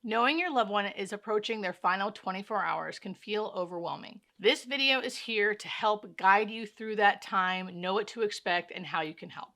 Knowing your loved one is approaching their final 24 hours can feel overwhelming. This video is here to help guide you through that time, know what to expect, and how you can help.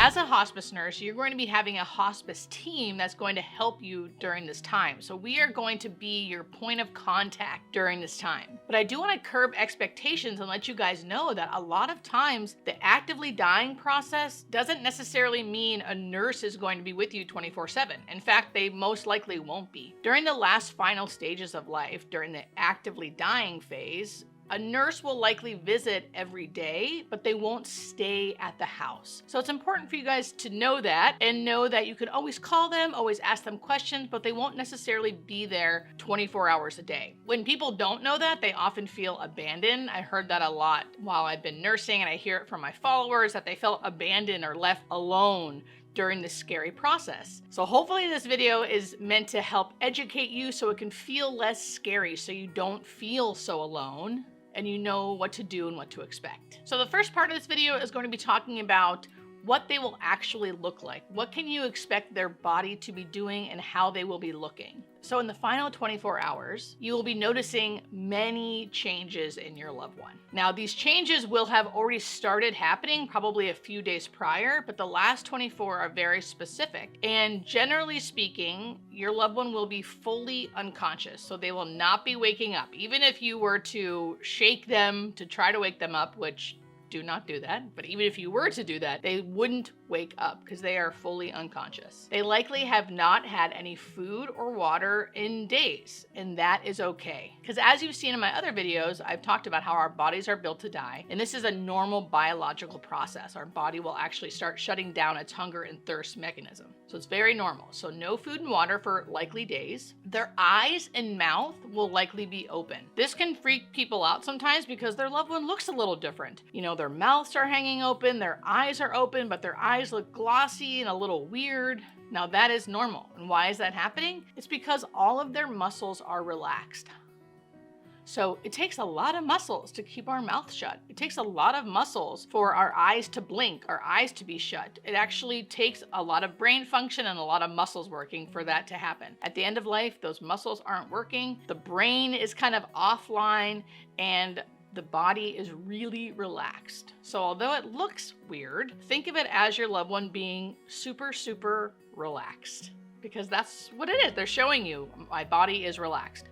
As a hospice nurse, you're going to be having a hospice team that's going to help you during this time. So we are going to be your point of contact during this time. But I do want to curb expectations and let you guys know that a lot of times the actively dying process doesn't necessarily mean a nurse is going to be with you 24/7. In fact, they most likely won't be. During the last final stages of life, during the actively dying phase, a nurse will likely visit every day, but they won't stay at the house. So it's important for you guys to know that and know that you can always call them, always ask them questions, but they won't necessarily be there 24 hours a day. When people don't know that, they often feel abandoned. I heard that a lot while I've been nursing, and I hear it from my followers that they felt abandoned or left alone during this scary process. So hopefully this video is meant to help educate you so it can feel less scary, so you don't feel so alone and you know what to do and what to expect. So the first part of this video is going to be talking about what they will actually look like. What can you expect their body to be doing and how they will be looking? So in the final 24 hours, you will be noticing many changes in your loved one. Now, these changes will have already started happening probably a few days prior, but the last 24 are very specific. And generally speaking, your loved one will be fully unconscious. So they will not be waking up. Even if you were to shake them to try to wake them up, which do not do that. But even if you were to do that, they wouldn't wake up because they are fully unconscious. They likely have not had any food or water in days, and that is okay. Because as you've seen in my other videos, I've talked about how our bodies are built to die, and this is a normal biological process. Our body will actually start shutting down its hunger and thirst mechanism. So it's very normal. So no food and water for likely days. Their eyes and mouth will likely be open. This can freak people out sometimes because their loved one looks a little different. You know, their mouths are hanging open, their eyes are open, but their eyes look glossy and a little weird. Now that is normal. And why is that happening? It's because all of their muscles are relaxed. So it takes a lot of muscles to keep our mouth shut. It takes a lot of muscles for our eyes to blink, our eyes to be shut. It actually takes a lot of brain function and a lot of muscles working for that to happen. At the end of life, those muscles aren't working. The brain is kind of offline and the body is really relaxed. So although it looks weird, think of it as your loved one being super, super relaxed, because that's what it is. They're showing you, my body is relaxed.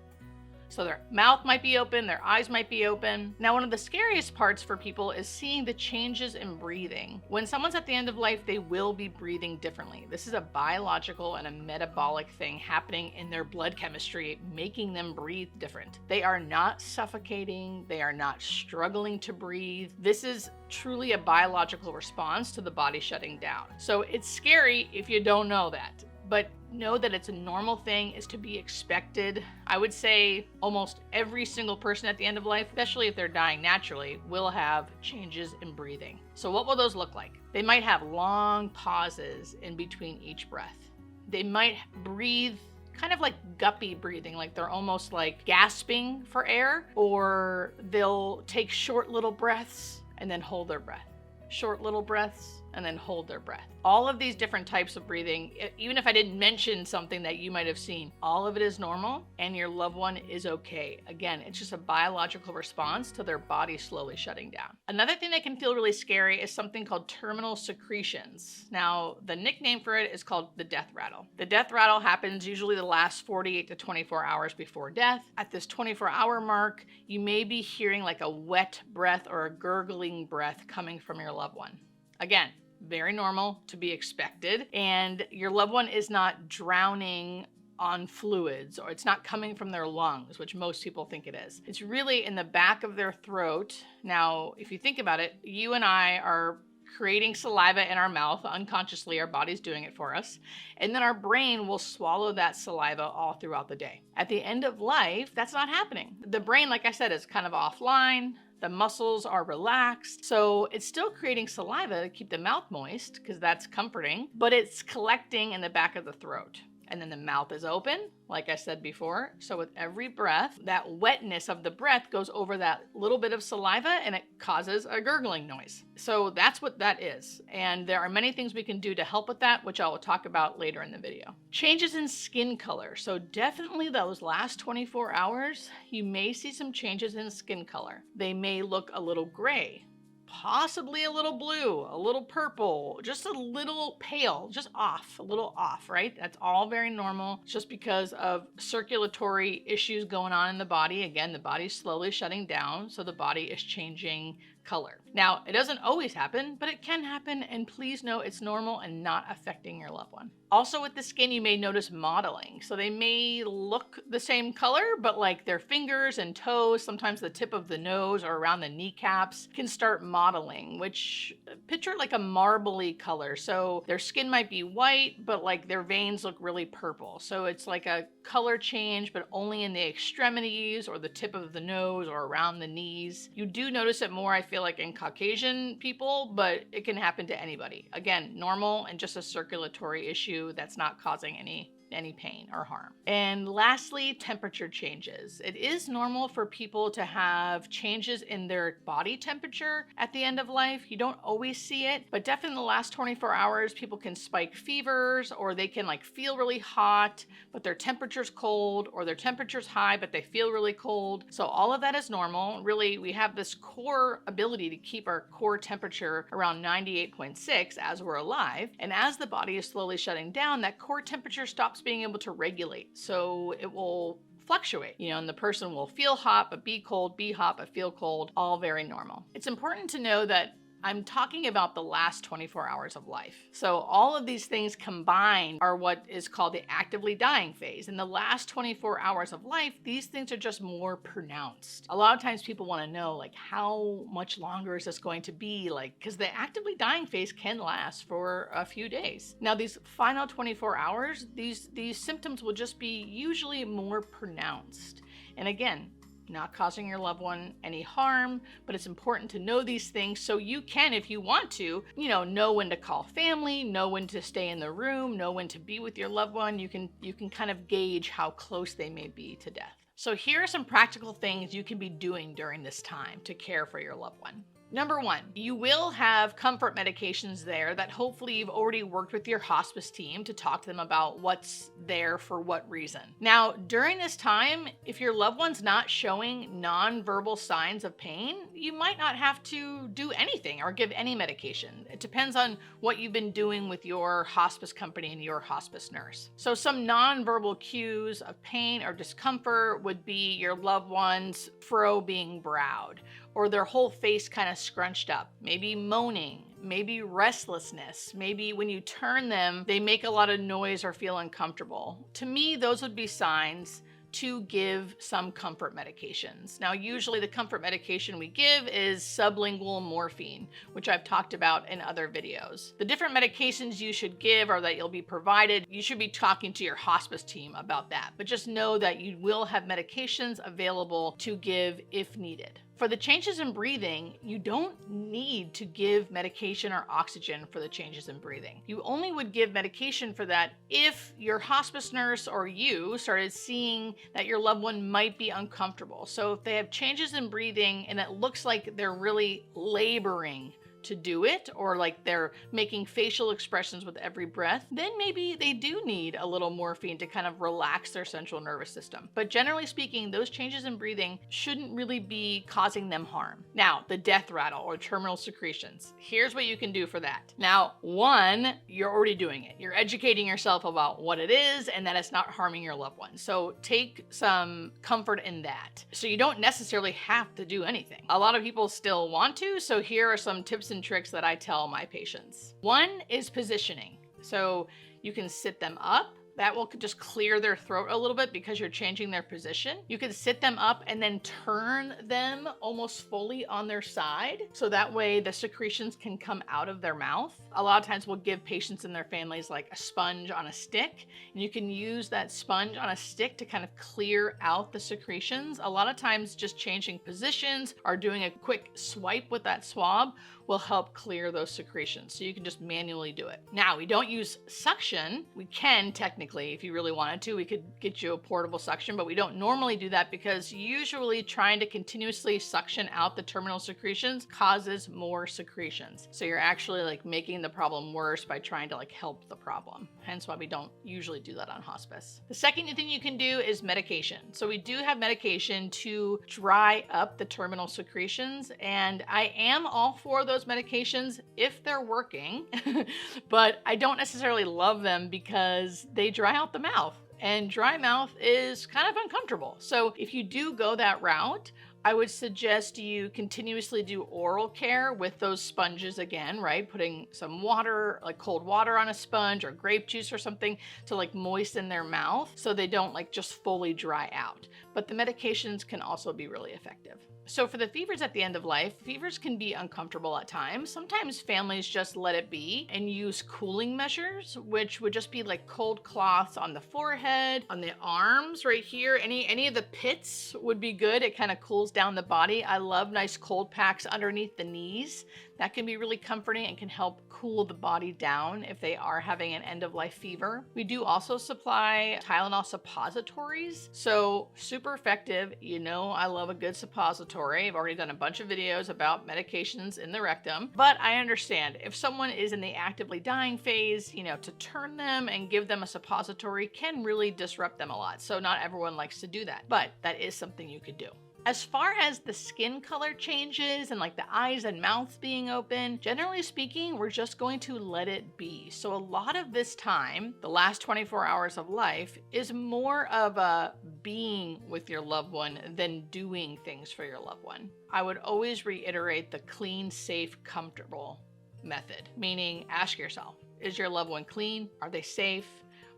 So their mouth might be open, their eyes might be open. Now, one of the scariest parts for people is seeing the changes in breathing. When someone's at the end of life, they will be breathing differently. This is a biological and a metabolic thing happening in their blood chemistry, making them breathe different. They are not suffocating. They are not struggling to breathe. This is truly a biological response to the body shutting down. So it's scary if you don't know that. But know that it's a normal thing, is to be expected. I would say almost every single person at the end of life, especially if they're dying naturally, will have changes in breathing. So what will those look like? They might have long pauses in between each breath. They might breathe kind of like guppy breathing, like they're almost like gasping for air, or they'll take short little breaths and then hold their breath. Short little breaths and then hold their breath. All of these different types of breathing, even if I didn't mention something that you might have seen, all of it is normal and your loved one is okay. Again, it's just a biological response to their body slowly shutting down. Another thing that can feel really scary is something called terminal secretions. Now, the nickname for it is called the death rattle. The death rattle happens usually the last 48 to 24 hours before death. At this 24-hour mark, you may be hearing like a wet breath or a gurgling breath coming from your loved one. Again, very normal, to be expected, and your loved one is not drowning on fluids, or it's not coming from their lungs, which most people think it is. It's really in the back of their throat. Now, if you think about it, you and I are creating saliva in our mouth unconsciously. Our body's doing it for us, and then our brain will swallow that saliva all throughout the day. At the end of life, that's not happening. The brain, like I said, is kind of offline. The muscles are relaxed. So it's still creating saliva to keep the mouth moist, because that's comforting, but it's collecting in the back of the throat. And then the mouth is open, like I said before. So with every breath, that wetness of the breath goes over that little bit of saliva and it causes a gurgling noise. So that's what that is. And there are many things we can do to help with that, which I will talk about later in the video. Changes in skin color. So definitely those last 24 hours, you may see some changes in skin color. They may look a little gray, possibly a little blue, a little purple, just a little pale, just off, a little off, right? That's all very normal. It's just because of circulatory issues going on in the body. Again, the body's slowly shutting down, so the body is changing color. Now, it doesn't always happen, but it can happen, and please know it's normal and not affecting your loved one. Also with the skin, you may notice mottling. So they may look the same color, but like their fingers and toes, sometimes the tip of the nose or around the kneecaps can start mottling, which picture like a marbly color. So their skin might be white, but like their veins look really purple. So it's like a color change, but only in the extremities or the tip of the nose or around the knees. You do notice it more, I feel like, in Caucasian people, but it can happen to anybody. Again, normal and just a circulatory issue that's not causing any pain or harm. And lastly, temperature changes. It is normal for people to have changes in their body temperature at the end of life. You don't always see it, but definitely in the last 24 hours, people can spike fevers, or they can like feel really hot, but their temperature's cold, or their temperature's high, but they feel really cold. So all of that is normal. Really, we have this core ability to keep our core temperature around 98.6 as we're alive. And as the body is slowly shutting down, that core temperature stops being able to regulate. So it will fluctuate, and the person will feel hot, but be cold, be hot, but feel cold, all very normal. It's important to know that I'm talking about the last 24 hours of life. So all of these things combined are what is called the actively dying phase. In the last 24 hours of life, these things are just more pronounced. A lot of times people want to know, like, how much longer is this going to be? Like, because the actively dying phase can last for a few days. Now, these final 24 hours, these symptoms will just be usually more pronounced. And again, not causing your loved one any harm, but it's important to know these things so you can, if you want to, know when to call family, know when to stay in the room, know when to be with your loved one. You can kind of gauge how close they may be to death. So here are some practical things you can be doing during this time to care for your loved one. Number one, you will have comfort medications there that hopefully you've already worked with your hospice team to talk to them about what's there for what reason. Now, during this time, if your loved one's not showing nonverbal signs of pain, you might not have to do anything or give any medication. It depends on what you've been doing with your hospice company and your hospice nurse. So some nonverbal cues of pain or discomfort would be your loved one's fro being browed, or their whole face kind of scrunched up, maybe moaning, maybe restlessness, maybe when you turn them, they make a lot of noise or feel uncomfortable. To me, those would be signs to give some comfort medications. Now, usually the comfort medication we give is sublingual morphine, which I've talked about in other videos. The different medications you should give or that you'll be provided, you should be talking to your hospice team about that. But just know that you will have medications available to give if needed. For the changes in breathing, you don't need to give medication or oxygen for the changes in breathing. You only would give medication for that if your hospice nurse or you started seeing that your loved one might be uncomfortable. So if they have changes in breathing and it looks like they're really laboring to do it, or like they're making facial expressions with every breath, then maybe they do need a little morphine to kind of relax their central nervous system. But generally speaking, those changes in breathing shouldn't really be causing them harm. Now, the death rattle or terminal secretions. Here's what you can do for that. Now, one, you're already doing it. You're educating yourself about what it is and that it's not harming your loved one. So take some comfort in that. So you don't necessarily have to do anything. A lot of people still want to, so here are some tips and tricks that I tell my patients. One is positioning. So you can sit them up. That will just clear their throat a little bit because you're changing their position. You can sit them up and then turn them almost fully on their side. So that way the secretions can come out of their mouth. A lot of times we'll give patients and their families like a sponge on a stick, and you can use that sponge on a stick to kind of clear out the secretions. A lot of times just changing positions or doing a quick swipe with that swab will help clear those secretions. So you can just manually do it. Now, we don't use suction. We can technically, if you really wanted to, we could get you a portable suction, but we don't normally do that because usually trying to continuously suction out the terminal secretions causes more secretions. So you're actually like making the problem worse by trying to like help the problem. Hence why we don't usually do that on hospice. The second thing you can do is medication. So we do have medication to dry up the terminal secretions, and I am all for those medications if they're working, but I don't necessarily love them because they dry out the mouth, and dry mouth is kind of uncomfortable. So if you do go that route, I would suggest you continuously do oral care with those sponges again, right? Putting some water, like cold water on a sponge or grape juice or something to like moisten their mouth so they don't like just fully dry out. But the medications can also be really effective. So for the fevers at the end of life, fevers can be uncomfortable at times. Sometimes families just let it be and use cooling measures, which would just be like cold cloths on the forehead, on the arms right here. Any of the pits would be good. It kind of cools down the body. I love nice cold packs underneath the knees. That can be really comforting and can help cool the body down if they are having an end-of-life fever. We do also supply Tylenol suppositories, so super effective. You know I love a good suppository. I've already done a bunch of videos about medications in the rectum, but I understand if someone is in the actively dying phase, you know, to turn them and give them a suppository can really disrupt them a lot. So not everyone likes to do that, but that is something you could do. As far as the skin color changes and like the eyes and mouths being open, generally speaking, we're just going to let it be. So a lot of this time, the last 24 hours of life, is more of a being with your loved one than doing things for your loved one. I would always reiterate the clean, safe, comfortable method, meaning ask yourself, is your loved one clean? Are they safe?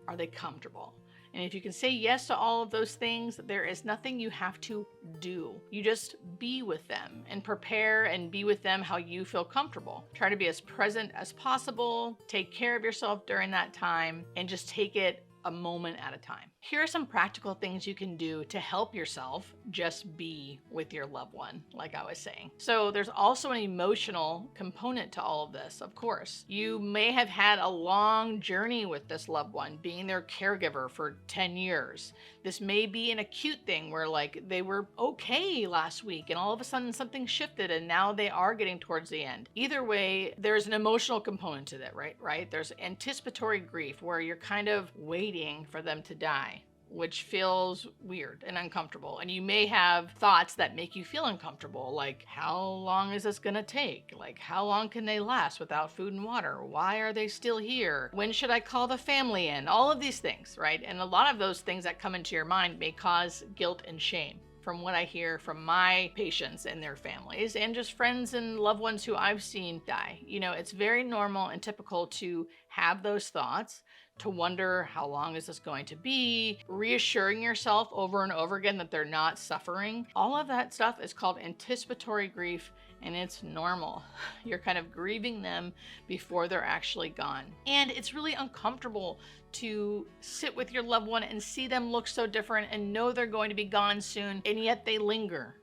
Are they comfortable? And if you can say yes to all of those things, there is nothing you have to do. You just be with them and prepare and be with them how you feel comfortable. Try to be as present as possible, take care of yourself during that time, and just take it a moment at a time. Here are some practical things you can do to help yourself just be with your loved one, like I was saying. So there's also an emotional component to all of this, of course. You may have had a long journey with this loved one, being their caregiver for 10 years. This may be an acute thing where like they were okay last week and all of a sudden something shifted and now they are getting towards the end. Either way, there's an emotional component to that, right? There's anticipatory grief where you're kind of waiting for them to die, which feels weird and uncomfortable. And you may have thoughts that make you feel uncomfortable, like how long is this gonna take? Like how long can they last without food and water? Why are they still here? When should I call the family in? All of these things, right? And a lot of those things that come into your mind may cause guilt and shame. From what I hear from my patients and their families and just friends and loved ones who I've seen die. You know, it's very normal and typical to have those thoughts, to wonder how long is this going to be, reassuring yourself over and over again that they're not suffering. All of that stuff is called anticipatory grief, and it's normal. You're kind of grieving them before they're actually gone. And it's really uncomfortable to sit with your loved one and see them look so different and know they're going to be gone soon, and yet they linger,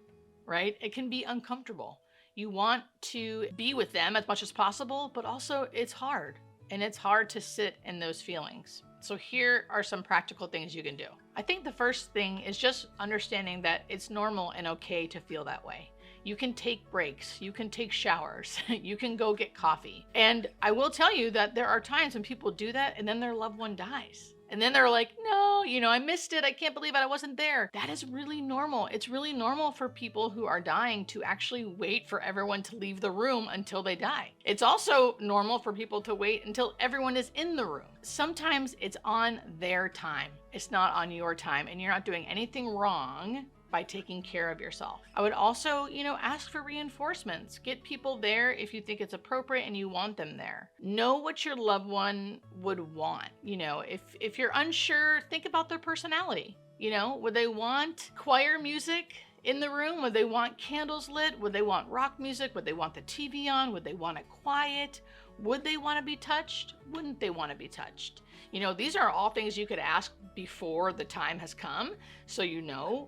right? It can be uncomfortable. You want to be with them as much as possible, but also it's hard. And it's hard to sit in those feelings. So here are some practical things you can do. I think the first thing is just understanding that it's normal and okay to feel that way. You can take breaks, you can take showers, you can go get coffee. And I will tell you that there are times when people do that and then their loved one dies. And then they're like, no, I missed it. I can't believe it. I wasn't there. That is really normal. It's really normal for people who are dying to actually wait for everyone to leave the room until they die. It's also normal for people to wait until everyone is in the room. Sometimes it's on their time. It's not on your time, and you're not doing anything wrong by taking care of yourself. I would also, ask for reinforcements. Get people there if you think it's appropriate and you want them there. Know what your loved one would want. If you're unsure, think about their personality. Would they want choir music in the room? Would they want candles lit? Would they want rock music? Would they want the TV on? Would they want it quiet? Would they want to be touched? Wouldn't they want to be touched? These are all things you could ask before the time has come, so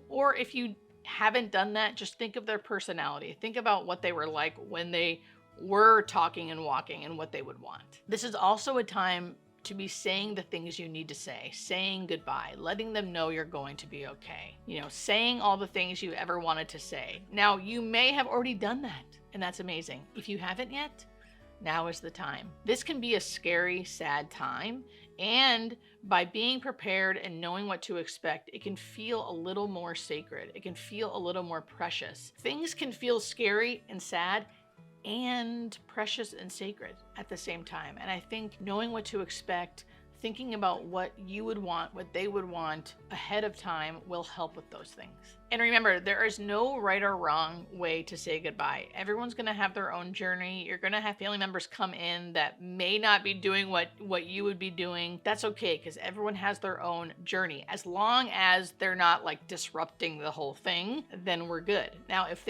or if you haven't done that, just think of their personality. Think about what they were like when they were talking and walking and what they would want. This is also a time to be saying the things you need to say, saying goodbye, letting them know you're going to be okay. Saying all the things you ever wanted to say. Now, you may have already done that, and that's amazing. If you haven't yet, now is the time. This can be a scary, sad time, and by being prepared and knowing what to expect, it can feel a little more sacred. It can feel a little more precious. Things can feel scary and sad and precious and sacred at the same time. And I think knowing what to expect, thinking about what you would want, what they would want ahead of time will help with those things. And remember, there is no right or wrong way to say goodbye. Everyone's gonna have their own journey. You're gonna have family members come in that may not be doing what you would be doing. That's okay, because everyone has their own journey. As long as they're not like disrupting the whole thing, then we're good. Now, if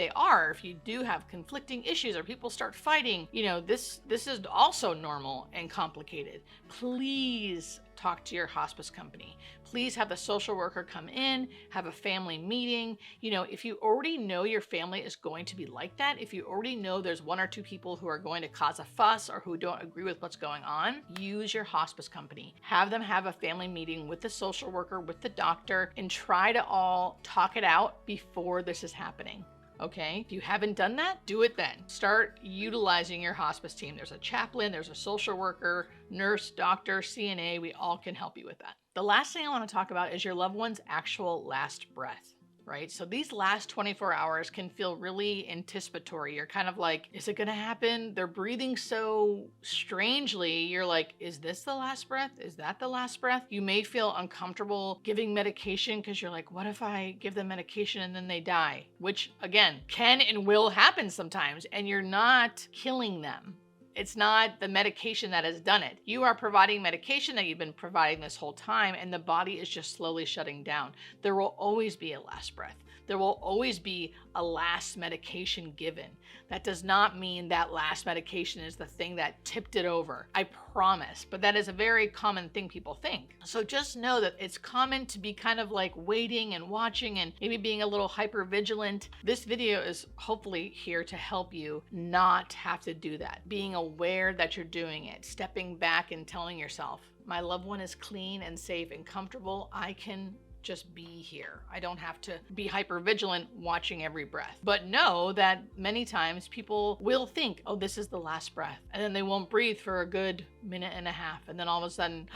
you do have conflicting issues or people start fighting, this is also normal and complicated. Please talk to your hospice company. Please have the social worker come in, have a family meeting. If you already know your family is going to be like that, if you already know there's one or two people who are going to cause a fuss or who don't agree with what's going on, use your hospice company. Have them have a family meeting with the social worker, with the doctor, and try to all talk it out before this is happening. Okay, if you haven't done that, do it then. Start utilizing your hospice team. There's a chaplain, there's a social worker, nurse, doctor, CNA. We all can help you with that. The last thing I want to talk about is your loved one's actual last breath. Right? So these last 24 hours can feel really anticipatory. You're kind of like, is it going to happen? They're breathing so strangely. You're like, is this the last breath? Is that the last breath? You may feel uncomfortable giving medication because you're like, what if I give them medication and then they die? Which again, can and will happen sometimes, and you're not killing them. It's not the medication that has done it. You are providing medication that you've been providing this whole time, and the body is just slowly shutting down. There will always be a last breath. There will always be a last medication given. That does not mean that last medication is the thing that tipped it over. I promise. But that is a very common thing people think. So just know that it's common to be kind of like waiting and watching and maybe being a little hyper vigilant. This video is hopefully here to help you not have to do that. Being aware that you're doing it, stepping back and telling yourself, my loved one is clean and safe and comfortable. I can just be here. I don't have to be hyper vigilant watching every breath. But know that many times people will think, oh, this is the last breath. And then they won't breathe for a good minute and a half. And then all of a sudden,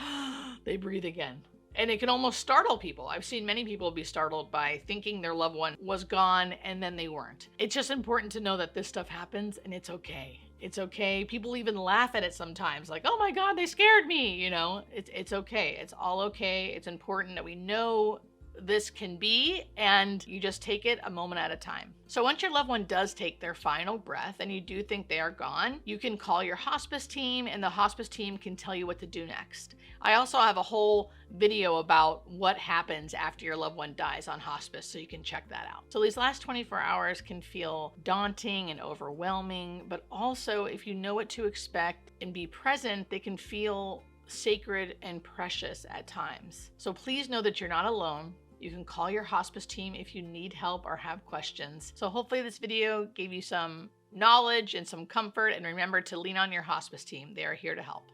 they breathe again. And it can almost startle people. I've seen many people be startled by thinking their loved one was gone and then they weren't. It's just important to know that this stuff happens and it's okay. It's okay. People even laugh at it sometimes, like, oh my God, they scared me. It's okay. It's all okay. It's important that we know this can be, and you just take it a moment at a time. So once your loved one does take their final breath and you do think they are gone, you can call your hospice team and the hospice team can tell you what to do next. I also have a whole video about what happens after your loved one dies on hospice, so you can check that out. So these last 24 hours can feel daunting and overwhelming, but also if you know what to expect and be present, they can feel sacred and precious at times. So please know that you're not alone. You can call your hospice team if you need help or have questions. So hopefully this video gave you some knowledge and some comfort, and remember to lean on your hospice team. They are here to help.